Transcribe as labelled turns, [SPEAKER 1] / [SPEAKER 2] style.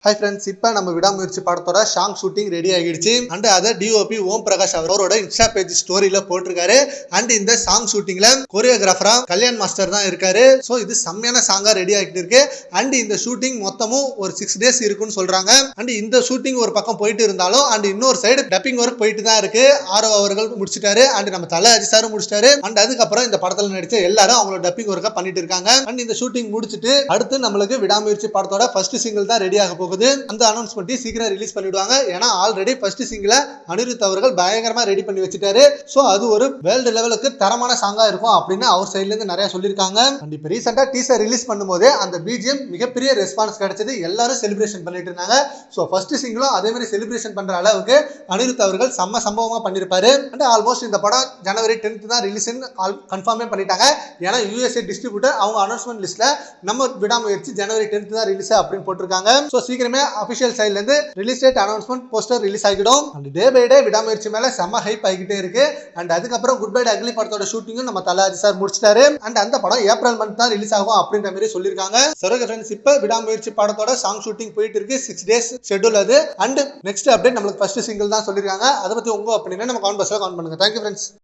[SPEAKER 1] Hi friends, இப்போ நம்ம விடாமுயற்சி படத்தோட சாங் ஷூட்டிங் ரெடி ஆகிடுச்சு. அண்ட் அதை டிஓபி ஓம் பிரகாஷ் அவரோட இன்ஸ்டா பேஜ் ஸ்டோரியில போட்டிருக்காரு. அண்ட் இந்த சாங் ஷூட்டிங்ல கொரியோகிராஃபரா கல்யாண் மாஸ்டர் தான் இருக்காரு. ஸோ இது செம்மையான சாங்கா ரெடி ஆகிட்டு இருக்கு. அண்ட் இந்த ஷூட்டிங் மொத்தமும் ஒரு 6 days இருக்குன்னு சொல்றாங்க. அண்ட் இந்த ஷூட்டிங் ஒரு பக்கம் போயிட்டு இருந்தாலும் அண்ட் இன்னொரு சைடு டப்பிங் ஒர்க் போயிட்டு தான் இருக்கு. ஆரோ அவர்கள் முடிச்சிட்டாரு. அண்ட் நம்ம தல அஜிசாரும் முடிச்சிட்டாரு. அண்ட் அதுக்கப்புறம் இந்த படத்துல நடிச்ச எல்லாரும் அவங்களோட டப்பிங் ஒர்க்கை பண்ணிட்டு இருக்காங்க. அண்ட் இந்த ஷூட்டிங் முடிச்சுட்டு அடுத்து நம்மளுக்கு விடாமுயற்சி படத்தோட ஃபர்ஸ்ட் சிங்கிள் தான் ரெடி ஆக போகுது. அந்த அனௌன்ஸ் பண்ணி சீக்கிரம் ரிலீஸ் பண்ணிடுவாங்க. ஏன்னா ஆல்ரெடி ஃபர்ஸ்ட் சிங்கிள அனிருத் அவர்கள் பயங்கரமா ரெடி பண்ணி வச்சிட்டாரு. சோ அது ஒரு வேர்ல்டு லெவலுக்கு தரமான சாங்கா இருக்கும் அப்படின்னு அவர் சைடுல இருந்து நிறைய சொல்லிருக்காங்க. அண்ட் இப்ப ரீசெண்டா டீசர் ரிலீஸ் பண்ணும்போது அந்த பிஜிஎம் மிகப்பெரிய ரெஸ்பான்ஸ் கிடைச்சது. எல்லாரும் செலிப்ரேஷன் பண்ணிட்டு இருந்தாங்க. சோ ஃபர்ஸ்ட் சிங்கிளும் அதே மாதிரி செலிப்ரேஷன் பண்ற அளவுக்கு அனிருத் அவர்கள் செம்ம சம்பவமா பண்ணிருப்பாரு. அண்ட் ஆல்மோஸ்ட் இந்த படம் ஜனவரி 10th தான் ரிலீஸ் கன்ஃபார்மே பண்ணிட்டாங்க. ஏன்னா யூஎஸ்ஏ டிஸ்ட்ரிபியூட்டர் அவங்க அனௌன்ஸ்மெண்ட் லிஸ்ட்ல நம்ம விடாமுயற்சி ஜனவரி 10th தான் ரிலீஸ் அப்படின்னு போட்டிருக்காங்க. சோ சீக்கிரமே அபிஷியல் சைடுல இருந்து release date announcement poster release ஆகிடும். அண்ட் டே பை டே விடாமுயற்சி மேல செம்ம ஹைப் ஆகிட்டே இருக்கு. அண்ட் அதுக்கப்புறம் குட் பை அக்லி படத்தோட ஷூட்டிங்கும் நம்ம தல அஜித் சார் முடிச்சிட்டாரு. அண்ட் அந்த படம் ஏப்ரல் மந்த் தான் ரிலீஸ் ஆகும் அப்படின்ற மாதிரி சொல்லிருக்காங்க. சரோக ஃப்ரெண்ட்ஸ், இப்ப விடாமுயற்சி படத்தோட சாங் ஷூட்டிங் போயிட்டு இருக்கு. 6 days ஷெட்யூல் அது. அண்ட் நெக்ஸ்ட் அப்டேட் நம்மளுக்கு ஃபர்ஸ்ட் சிங்கிள் தான் சொல்லிருக்காங்க. அதை பத்தி உங்க ஒப்பீனியன் நம்ம கமெண்ட் பாக்ஸ்ல கமெண்ட் பண்ணுங்க. Thank you friends.